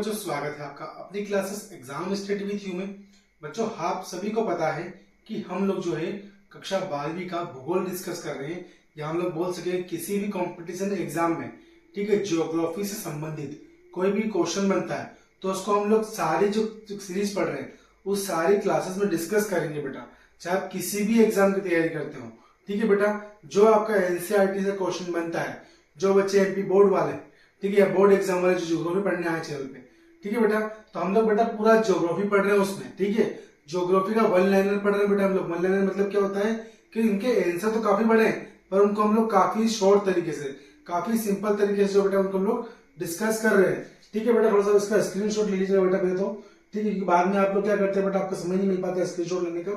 बच्चों, स्वागत है आपका अपनी classes exam study with you में। बच्चों, आप सभी को पता है कि हम लोग जो है कक्षा 12वीं का भूगोल डिस्कस कर रहे हैं, या हम लोग बोल सके किसी भी कंपटीशन एग्जाम में, ठीक है, ज्योग्राफी से संबंधित कोई भी क्वेश्चन बनता है तो उसको हम लोग सारी जो सीरीज पढ़ रहे हैं उस सारी क्लासेस में डिस्कस करेंगे बेटा। चाहे आप किसी भी एग्जाम की तैयारी करते हो, ठीक है बेटा। जो आपका एनसीईआरटी से क्वेश्चन बनता है, जो बच्चे एमपी बोर्ड वाले, ठीक है, या बोर्ड एग्जाम वाले जो ज्योग्राफी पढ़ने आए चैनल पे, ठीक है बेटा, तो हम लोग बेटा पूरा ज्योग्राफी पढ़ रहे हैं उसमें, ठीक है। ज्योग्राफी का वन लाइनर पढ़ रहे हैं बेटा हम लोग। वन लाइनर मतलब क्या होता है कि इनके आंसर तो काफी बड़े हैं, पर उनको हम लोग काफी शॉर्ट तरीके से, काफी सिंपल तरीके से जो बेटा उनको हम लोग डिस्कस कर रहे हैं, ठीक है बेटा। थोड़ा सा इसका स्क्रीनशॉट ले लीजिएगा बेटा पहले तो, ठीक है, क्योंकि बाद में आप लोग क्या करते हैं बेटा, आपको समझ नहीं मिल पाता है स्क्रीनशॉट लेने का।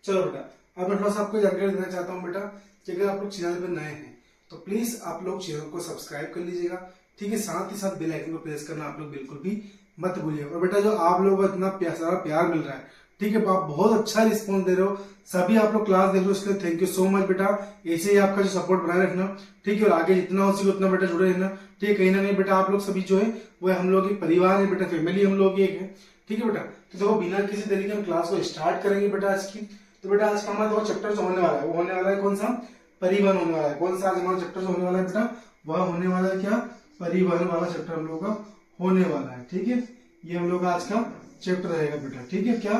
चलो बेटा, अब मैं थोड़ा सा आपको जानकारी देना चाहता हूँ बेटा कि अगर आप लोग चैनल पर नए हैं तो प्लीज आप लोग चैनल को सब्सक्राइब कर लीजिएगा, ठीक है। साथ ही साथ बेल आइकन को प्रेस करना आप लोग बिल्कुल भी मत भूलिएगा। और बेटा जो आप लोगों को इतना सारा प्यार मिल रहा है, ठीक है, आप बहुत अच्छा रिस्पॉन्स दे रहे हो, सभी आप लोग क्लास देख रहे हो, उसके लिए थैंक यू सो मच बेटा। ऐसे ही आपका जो सपोर्ट बनाए रखना, ठीक है, और आगे जितना हो सके उतना बेटा जुड़े रहना, ठीक है। कहीं ना कहीं बेटा आप लोग सभी जो है वो हम लोग एक परिवार है बेटा, फैमिली हम लोग एक है, ठीक है बेटा। तो देखो बिना किसी तरीके हम क्लास को स्टार्ट करेंगे बेटा आज की। तो बेटा आज का हमारा दो चैप्टर जो होने वाला है वो होने वाला है कौन सा, परिवहन होने वाला है। कौन सा आज हमारा चैप्टर जो होने वाला है बेटा, वह होने वाला है क्या, परिवहन वाला चैप्टर हम लोग का होने वाला है, ठीक है। ये हम लोग का आज का चैप्टर रहेगा बेटा, ठीक है, क्या,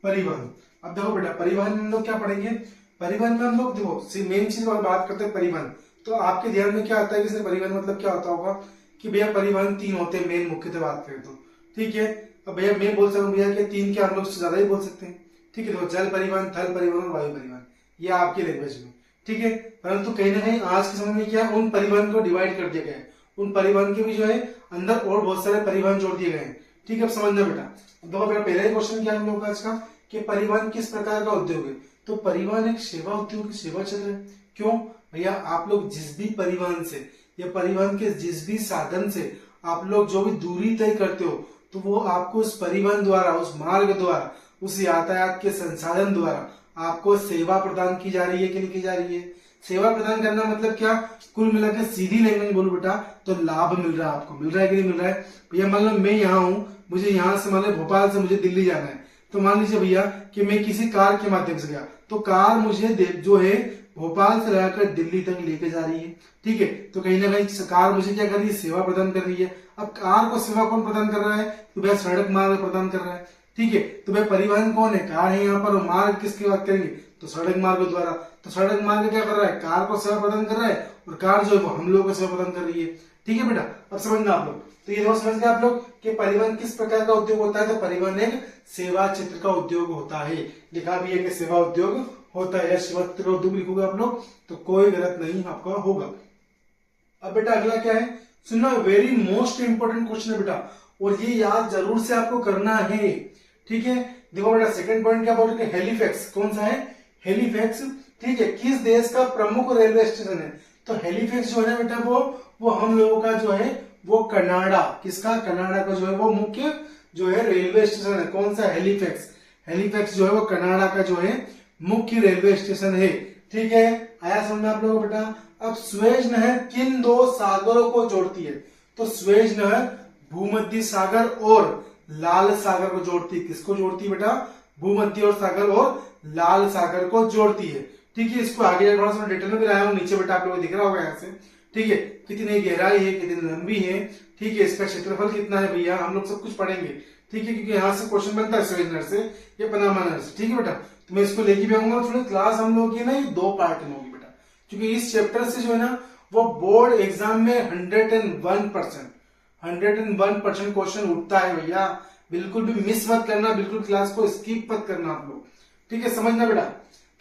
परिवहन। अब देखो बेटा परिवहन में हम लोग क्या पढ़ेंगे, परिवहन में हम लोग देखो मेन चीज बात करते हैं परिवहन, तो आपके ध्यान में क्या आता है कि परिवहन मतलब क्या होता होगा कि भैया परिवहन तीन होते हैं मेन, मुख्यतः बात करें तो, ठीक है। अब भैया मैं बोल सकता हूँ भैया कि तीन के हम लोग ज्यादा ही बोल सकते हैं, ठीक है। देखो जल परिवहन, थल परिवहन और वायु परिवहन, ये आपकी लैंग्वेज में, ठीक है। परंतु कहीं ना कहीं आज के समय में क्या उन परिवहन को डिवाइड कर दिया गया है, उन परिवहन के भी जो है अंदर और बहुत सारे परिवहन जोड़ दिए गए हैं, ठीक है। अब समझना बेटा, देखो मेरा पहला ही क्वेश्चन क्या है हम लोग का आज का कि परिवहन किस प्रकार का उद्योग है। तो परिवहन एक सेवा उद्योग, सेवा क्षेत्र है। क्यों भैया, आप लोग जिस भी परिवहन से या परिवहन के जिस भी साधन से आप लोग जो भी दूरी तय करते हो, तो वो आपको उस परिवहन द्वारा, उस मार्ग द्वारा, उस यातायात के संसाधन द्वारा आपको सेवा प्रदान की जा रही है कि नहीं की जा रही है। सेवा प्रदान करना मतलब क्या, कुल मिलाकर सीधी लैंग्वेज बोलो बेटा तो लाभ मिल रहा है आपको, मिल रहा है कि नहीं मिल रहा है। भैया मान लो मैं यहाँ हूँ, मुझे यहाँ से मान लो भोपाल से मुझे दिल्ली जाना है, तो मान लीजिए भैया कि मैं किसी कार के माध्यम से गया, तो कार मुझे जो है भोपाल से लगाकर दिल्ली तक लेके जा रही है, ठीक है। तो कहीं ना कहीं कार मुझे क्या कर रही है, सेवा प्रदान कर रही है। अब कार को सेवा कौन प्रदान कर रहा है, तो भैया सड़क मार्ग प्रदान कर रहा है, ठीक है। तो भाई परिवहन कौन है, कार है यहाँ पर, और मार्ग किसकी बात करेंगे तो सड़क मार्ग द्वारा। तो सड़क मार्ग क्या कर रहा है, कार को सेवा प्रदान कर रहा है, और कार जो है वो हम लोगों को सेवा प्रदान कर रही है, ठीक है बेटा। अब समझना आप लोग, तो ये समझ गए आप लोग कि परिवहन किस प्रकार का उद्योग होता है। तो परिवहन एक सेवा क्षेत्र का उद्योग होता है, लिखा भी है कि सेवा उद्योग होता है, या सेवा क्षेत्र का उद्योग लिखोगे आप लोग तो कोई गलत नहीं आपका होगा। अब बेटा अगला क्या है, सुनना, वेरी मोस्ट इंपोर्टेंट क्वेश्चन है बेटा, और ये याद जरूर से आपको करना है, ठीक है। देखो बेटा सेकंड पॉइंट क्या बोल रहे हैं, हेलीफैक्स, कौन सा है, हेलीफैक्स, ठीक है, किस देश का प्रमुख रेलवे स्टेशन है। तो हेलीफैक्स जो है ना बेटा वो हम लोगों का जो है वो कनाडा, किसका, कनाडा का जो है वो मुख्य जो है रेलवे स्टेशन है। कौन सा, हेलीफैक्स। हेलीफैक्स जो है वो कनाडा का जो है मुख्य रेलवे स्टेशन है, ठीक है। आया समझ में आप लोगों को बेटा। अब स्वेज नहर किन दो सागरों को जोड़ती है। तो स्वेज नहर भूमध्य सागर और लाल सागर को जोड़ती है। किसको जोड़ती है बेटा, भूमध्य और सागर और लाल सागर को जोड़ती है, ठीक है। इसको आगे थोड़ा सा डिटेल में लाया हूं, नीचे बेटा आप लोगों को दिख रहा होगा यहाँ से, ठीक है, कितनी गहराई है, कितनी लंबी है, ठीक है, इसका क्षेत्रफल कितना है भैया, हम लोग सब कुछ पढ़ेंगे, ठीक है, क्योंकि यहाँ से क्वेश्चन बनता है स्वेज नहर से या पनामा नहर से, ठीक है बेटा। तो मैं इसको लेके भी आऊंगा। थोड़ी क्लास हम लोग की ना ये दो पार्ट में होगी बेटा, क्योंकि इस चैप्टर से जो है ना वो बोर्ड एग्जाम में 101% क्वेश्चन उठता है भैया। बिल्कुल भी मिस मत करना, बिल्कुल क्लास को स्किप मत करना आप लोग, ठीक है। समझना बेटा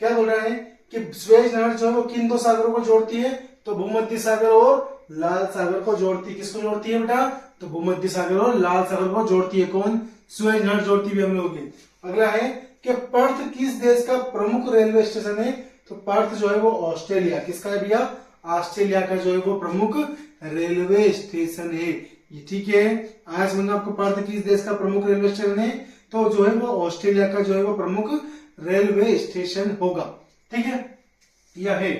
क्या बोल रहा है कि स्वेज नहर जो है वो किन दो सागरों को जोड़ती है, तो भूमध्य सागर और लाल सागर को जोड़ती है। किसको जोड़ती है बेटा, तो भूमध्य सागर और लाल सागर को जोड़ती है। कौन, स्वेज नहर जोड़ती है हम लोग की। अगला है कि पर्थ किस देश का प्रमुख रेलवे स्टेशन है। तो पर्थ जो है वो ऑस्ट्रेलिया, किसका है भैया, ऑस्ट्रेलिया का जो है वो प्रमुख रेलवे स्टेशन है, ये ठीक है। आज समझना आपको, पर्थ किस देश का प्रमुख रेलवे स्टेशन है, तो जो है वो ऑस्ट्रेलिया का जो है वो प्रमुख रेलवे स्टेशन होगा, ठीक है, यह है।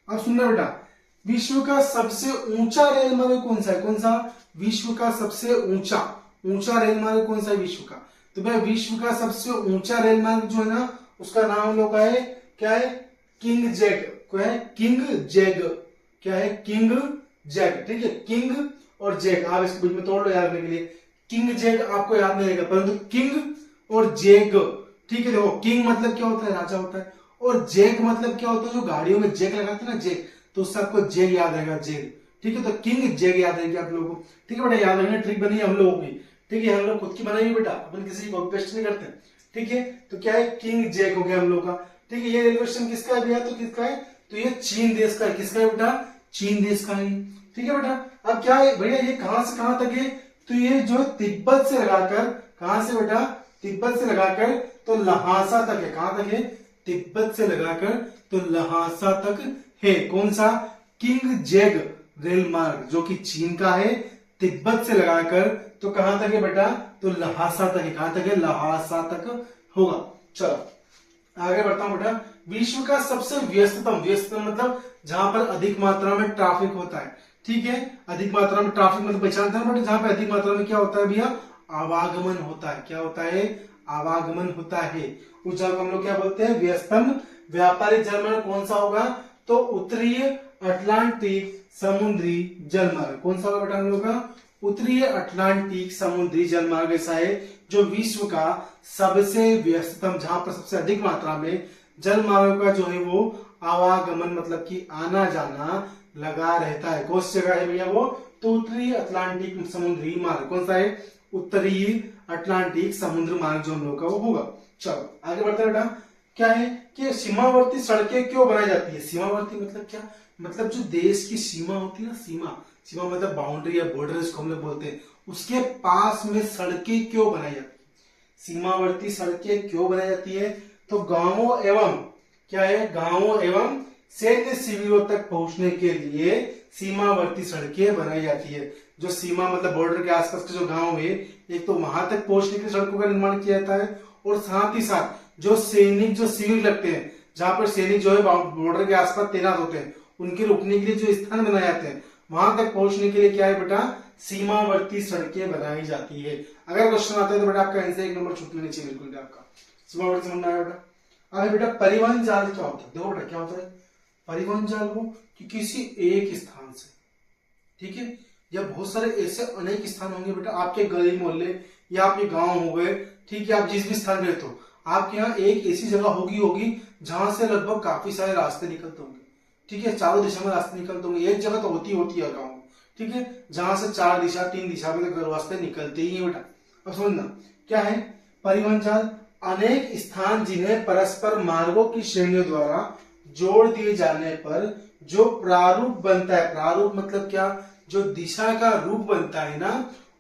अब सुनना बेटा, विश्व का सबसे ऊंचा रेल मार्ग कौन सा है, कौन सा, विश्व का सबसे ऊंचा ऊंचा रेल मार्ग कौन सा है? विश्व का। तो भाई विश्व का सबसे ऊंचा रेल मार्ग जो है ना, उसका नाम हम लोग का है क्या है? King zag. क्या है? King zag. क्या है? King zag. ठीक है, किंग और जैग आप इसके बीच में तोड़ लो याद रखने के लिए। किंग जैग आपको याद नहीं रहेगा, परंतु किंग और जैग, ठीक है। देखो किंग मतलब क्या होता है? राजा होता है। और जैग मतलब क्या होता है? जो गाड़ियों में जैग लगाते हैं ना, जैग, तो उससे आपको जैग याद रहेगा, जैग। ठीक है, तो किंग जैग याद रहेगी आप लोगों को। ठीक है बेटा, याद रखना, ट्रिक बनी है हम लोगों की। ठीक है, हम लोग खुद की बनाई बेटा, अपन किसी की कॉपी पेस्ट नहीं करते। ठीक है, तो क्या है? किंग जैग हो गया हम लोग का। ठीक है, ये रेलवे स्टेशन किसका है भैया? तो किसका है? तो ये चीन देश का है। किसका है बेटा? चीन देश का है। ठीक है बेटा, अब क्या है भैया, ये कहां से कहां तक है? तो ये जो तिब्बत से लगाकर, कहां से बेटा? तिब्बत से लगाकर तो लहासा तक है। कहां तक है? तिब्बत से लगाकर तो लहासा तक है। कौन सा? किंग जैग रेल मार्ग, जो कि चीन का है। तिब्बत से लगाकर तो कहां तक है बेटा? तो लहासा तक है। कहां तक है? लहासा तक होगा। चलो आगे बढ़ता हूं बेटा। विश्व का सबसे व्यस्ततम मतलब जहां पर अधिक मात्रा में ट्रैफिक होता है। ठीक है, अधिक मात्रा में ट्रैफिक मतलब पहचानते हैं बेटा, जहां पर अधिक मात्रा में क्या होता है भैया? आवागमन होता है। क्या होता है? आवागमन होता है। उस जगह को हम लोग क्या बोलते हैं? व्यस्तम व्यापारिक जलमार्ग कौन सा होगा? तो उत्तरीय अटलांटिक समुद्री जलमार्ग। कौन सा होगा बेटा हम लोग का? उत्तरीय अटलांटिक समुद्री जलमार्ग ऐसा है जो विश्व का सबसे व्यस्ततम, जहां पर सबसे अधिक मात्रा में जलमार्गों का जो है वो आवागमन मतलब कि आना जाना लगा रहता है। कौन सी जगह है भैया वो? तो उत्तरी अटलांटिक समुद्री मार्ग। कौन सा है? उत्तरी अटलांटिक समुद्र मार्ग जो हम लोग का वो होगा। चलो आगे बढ़ते हैं बेटा। क्या है कि सीमावर्ती सड़कें क्यों बनाई जाती है? सीमावर्ती मतलब क्या? मतलब जो देश की सीमा होती है ना, सीमा मतलब बाउंड्री या बॉर्डर इसको हम लोग बोलते हैं, उसके पास में सड़कें क्यों बनाई जाती है? सीमावर्ती सड़कें क्यों बनाई जाती है? तो गांवों एवं क्या है? गांवों एवं सैन्य शिविरों तक पहुंचने के लिए सीमावर्ती सड़कें बनाई जाती है। जो सीमा मतलब बॉर्डर के आसपास के जो गांव है, एक तो वहां तक पहुंचने के लिए सड़कों का निर्माण किया जाता है, और साथ ही साथ जो सैनिक जो शिविर लगते हैं, जहां पर सैनिक जो है बॉर्डर के आसपास तैनात होते हैं, उनके रुकने के लिए जो स्थान बनाए जाते हैं, वहां तक पहुंचने के लिए क्या है बेटा? सीमावर्ती सड़कें बनाई जाती है। अगर क्वेश्चन आता है तो बेटा आपका आंसर 1 नंबर छूट लेना चाहिए बिल्कुल आपका। सीमावर्ती समझ में आया बेटा? अरे बेटा परिवहन जाल क्या होता है? देखो बेटा क्या होता है परिवहन जाल? वो कि किसी एक स्थान से, ठीक है, या बहुत सारे ऐसे अनेक स्थान होंगे बेटा आपके गली मोहल्ले या आपके गांव हो गए, ठीक है, आप जिस भी स्थान में रहते हो, आपके यहाँ एक ऐसी जगह होगी जहां से लगभग काफी सारे रास्ते निकलते होंगे। ठीक है, चारों दिशा में रास्ते निकलते होंगे। एक जगह तो होती है गाँव, ठीक है, जहां से 4 दिशा 3 दिशा में रास्ते निकलते ही है बेटा। अब समझना क्या है परिवहन जाल? अनेक स्थान जिन्हें परस्पर मार्गों की श्रेणियों द्वारा जोड़ दिए जाने पर जो प्रारूप बनता है, प्रारूप मतलब क्या? जो दिशा का रूप बनता है ना,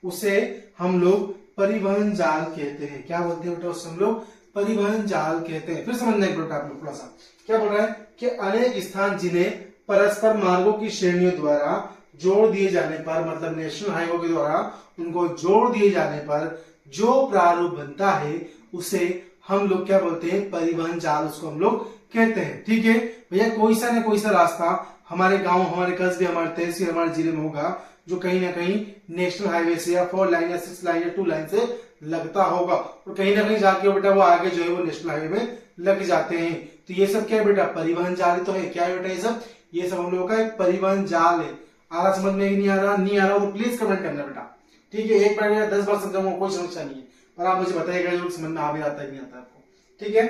उसे हम लोग परिवहन जाल कहते हैं। क्या बोलते हैं बेटा? उसे हम लोग परिवहन जाल कहते हैं। फिर समझना एक बेटा आप लोग थोड़ा सा, क्या बोल रहा है कि अनेक स्थान जिन्हें परस्पर मार्गों की श्रेणियों द्वारा जोड़ दिए जाने पर, मतलब नेशनल हाईवे के द्वारा उनको जोड़ दिए जाने पर जो प्रारूप बनता है, उसे हम लोग क्या बोलते हैं? परिवहन जाल उसको हम लोग कहते हैं। ठीक है भैया, कोई सा रास्ता हमारे गांव, हमारे कस्बे, हमारे तहसील, हमारे जिले में होगा जो कहीं ना कहीं नेशनल हाईवे से या 4 लाइन या 6 लाइन या 2 लाइन से लगता होगा, और कहीं ना कहीं जाके बेटा वो आगे जो है वो नेशनल हाईवे में लग जाते हैं। तो ये सब क्या है बेटा? परिवहन जाल तो है। क्या है बेटा ये सब हम लोगों का एक परिवहन जाल है। आ रहा समझ में? नहीं आ रहा तो प्लीज कमेंट करना बेटा। ठीक है, एक बार 10 बार समझाऊंगा, कोई समस्या नहीं है, और आप मुझे बताइएगा जरूर समझ में आ भी आता है नहीं आता आपको। ठीक है,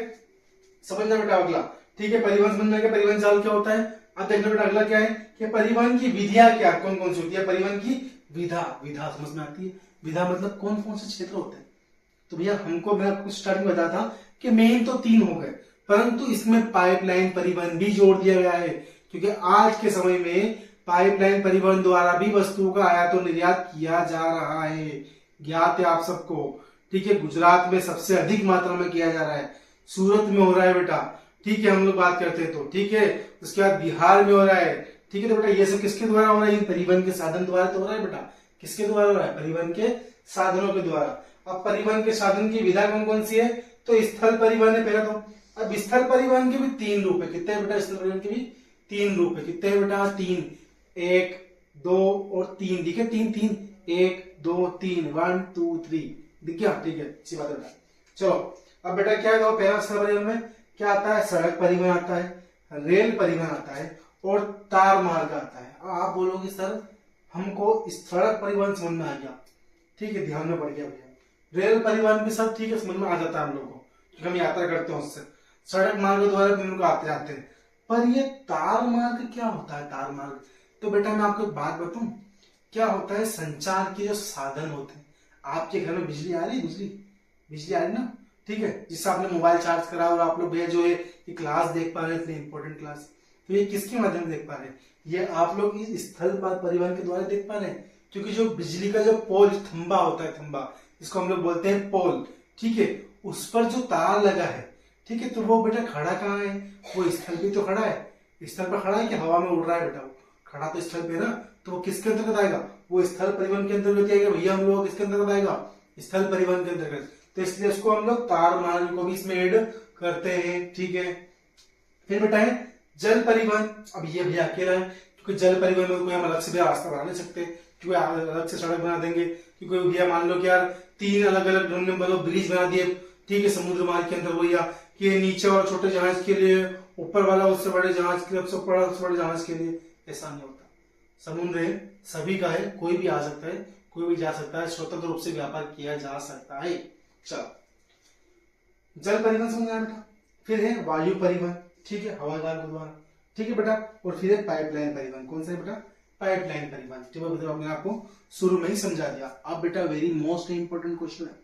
समझना बेटा अगला। ठीक है, परिवहन समझना कि परिवहन जाल क्या होता है। अब देखना बेटा अगला क्या है कि परिवहन की विधियां क्या कौन कौन सी होती है? परिवहन की विधा समझ में आती है? विधा मतलब कौन कौन से क्षेत्र होते हैं? तो भैया मैं आपको स्टार्टिंग में बताया था कि मेन तो 3 हो गए, परंतु इसमें पाइपलाइन परिवहन भी जोड़ दिया गया है, क्योंकि आज के समय में पाइपलाइन परिवहन द्वारा भी वस्तुओं का आयात और निर्यात किया जा रहा है। ज्ञात है आप सबको। ठीक है, गुजरात में सबसे अधिक मात्रा में किया जा रहा है, सूरत में हो रहा है बेटा। ठीक है, हम लोग बात करते हैं तो ठीक है, उसके बाद बिहार में हो रहा है। ठीक है, तो बेटा ये सब किसके द्वारा हो रहा है? परिवहन के साधन द्वारा तो हो रहा है बेटा। किसके द्वारा हो रहा है? परिवहन के साधनों के द्वारा। अब परिवहन के साधन की विधा कौन कौन सी है? तो स्थल परिवहन है पहला तो। अब स्थल परिवहन के भी 3 रूप है। कितने बेटा? स्थल परिवहन के भी 3 रूप है। कितने बेटा? 3, 1, 2 और 3। दिखे 3 3 1 2 3 1 2 3 दिख गया, ठीक है, अच्छी बात है बेटा। चलो अब बेटा क्या है, पहला स्थल परिवहन में क्या आता है, सड़क परिवहन आता है, रेल परिवहन आता है और तार मार्ग आता है। अब आप बोलोगे सर हमको सड़क परिवहन समझ में आ गया, ठीक है, ध्यान में पड़ गया भैया। रेल परिवहन भी सब ठीक है, समझ में आ जाता है हम लोग को क्योंकि हम यात्रा करते हैं उससे, सड़क मार्ग द्वारा भी हम लोग आते जाते हैं। पर ये तार मार्ग क्या होता है, तार मार्ग? तो बेटा मैं आपको एक बात बताऊं, क्या होता है, संचार के जो साधन होते हैं, आपके घर में बिजली आ रही है, बिजली आ रही ना, ठीक है, जिससे आपने मोबाइल चार्ज करा और आप लोग भैया जो है ये क्लास देख पा रहे हैं, इतनी इंपॉर्टेंट क्लास, तो ये किसके माध्यम से देख पा रहे हैं, ये आप लोग इस स्थल परिवहन के द्वारा देख पा रहे हैं। क्योंकि जो बिजली का जो पोल खंबा होता है, खंबा जिसको हम लोग बोलते हैं पोल, ठीक है, उस पर जो तार लगा है, ठीक है, तो वो बेटा खड़ा कहाँ है, वो स्थल पे तो खड़ा है, स्थल पर खड़ा है कि हवा में उड़ रहा है बेटा, वो खड़ा तो स्थल पे ना, तो वो किसके अंतर्गत आएगा, वो स्थल परिवहन के अंतर्गत आएगा भैया, हम लोग किसके अंतर्गत आएगा, स्थल परिवहन के अंतर्गत, तो इसलिए उसको हम लोग तार मार्ग को भी इसमें ऐड करते हैं, ठीक है। फिर बेटा है जल परिवहन, अब ये भैया अकेला है क्योंकि जल परिवहन में कोई हम अलग से भी रास्ता बना नहीं सकते, क्योंकि अलग से सड़क बना देंगे, क्योंकि भैया मान लो कि यार 3 अलग अलग ब्रिज बना दिए, ठीक है, समुद्र मार्ग के अंदर भैया, कि नीचे और छोटे जहाज के लिए, ऊपर वाला उससे बड़े जहाज के लिए, उससे बड़े जहाज के लिए, ऐसा नहीं होता। समुद्र है, सभी का है, कोई भी आ सकता है, कोई भी जा सकता है, स्वतंत्र रूप से व्यापार किया जा सकता है। चलो जल परिवहन समझ आया बेटा। फिर है वायु परिवहन, ठीक है, हवाई मार्ग द्वारा, ठीक है बेटा। और फिर है पाइपलाइन परिवहन, कौन सा है बेटा, पाइपलाइन परिवहन, ठीक है, मतलब मैंने आपको शुरू में ही समझा दिया। अब बेटा वेरी मोस्ट इंपोर्टेंट क्वेश्चन है,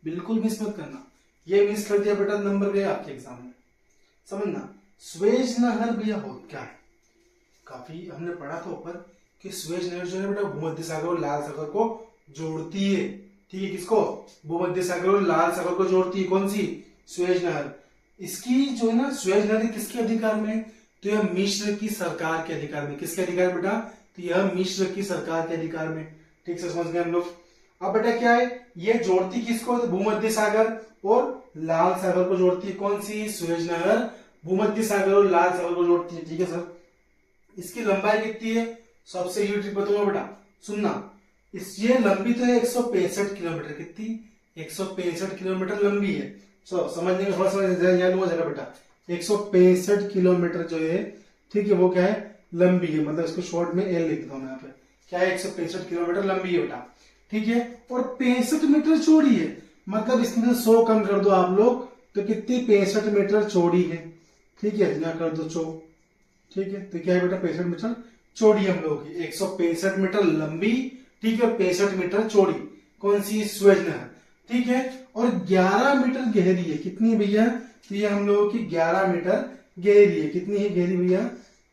बिल्कुल मिस मत करना, ये मिस कर दिया बेटा नंबर गए आपके एग्जाम में, समझना। स्वेज नहर भैया हो क्या है, काफी हमने पढ़ा था ऊपर कि स्वेज नहर जो है बेटा भूमध्य सागर और लाल सागर को जोड़ती है, ठीक है, किसको, भूमध्य सागर और लाल सागर को जोड़ती है, कौन सी, स्वेज नहर। इसकी जो है ना स्वेज नहर किसके अधिकार में है, तो यह मिस्र की सरकार के अधिकार में, किसके अधिकार बेटा, तो यह मिस्र की सरकार के अधिकार में, ठीक से समझ गए हम लोग। अब बेटा क्या है, ये जोड़ती किसको, तो भूमध्य सागर और लाल सागर को जोड़ती है, कौन सी, स्वेज नहर भूमध्य सागर और लाल सागर को जोड़ती है, ठीक है सर। इसकी लंबाई कितनी है, सबसे ये ट्रिक बताऊंगा बेटा, सुनना, ये लंबी तो है 165 किलोमीटर, कितनी, 165 किलोमीटर लंबी है। समझने में थोड़ा सा याद हो जाएगा बेटा, 165 किलोमीटर जो है, ठीक है, वो क्या है, लंबी है, मतलब इसको शॉर्ट में एल लिख देता हूं यहाँ पे, क्या है, 165 किलोमीटर लंबी है बेटा, ठीक है, और 65 मीटर चौड़ी है, मतलब इसमें 100 कम कर दो आप लोग, तो कितनी, 65 मीटर चौड़ी है, ठीक है, इतना कर दो 100, ठीक है, तो क्या है बेटा, 65 मीटर चौड़ी हम लोगों की, 165 मीटर लंबी, ठीक है, 65 मीटर चौड़ी, कौन सी, स्वेज नहर, ठीक है, और 11 मीटर गहरी है, कितनी है भैया, तो ये हम लोगों की 11 मीटर गहरी है, कितनी है गहरी भैया,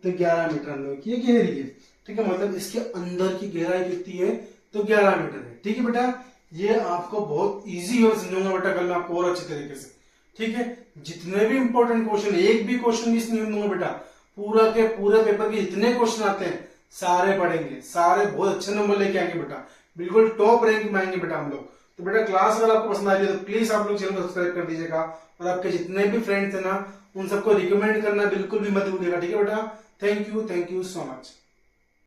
तो 11 मीटर हम लोगों की ये गहरी है, ठीक है, मतलब इसके अंदर की गहराई कितनी है, तो 11 मीटर है, ठीक है बेटा। ये आपको बहुत इजी हो समझूंगा बेटा, कल मैं आपको और अच्छे तरीके से, ठीक है, जितने भी इंपॉर्टेंट क्वेश्चन, एक भी क्वेश्चन मिस नहीं दूंगा बेटा, पूरा के पूरे पेपर के जितने क्वेश्चन आते हैं सारे पढ़ेंगे, सारे बहुत अच्छे नंबर लेके आएंगे बेटा, बिल्कुल टॉप रैंक में आएंगे बेटा हम लोग। तो बेटा क्लास अगर आपको पसंद आ रही है तो प्लीज आप लोग चैनल को सब्सक्राइब कर दीजिएगा, और आपके जितने भी फ्रेंड्स हैं ना उन सबको रिकमेंड करना बिल्कुल भी मत भूलिएगा, ठीक है बेटा। Thank you so much.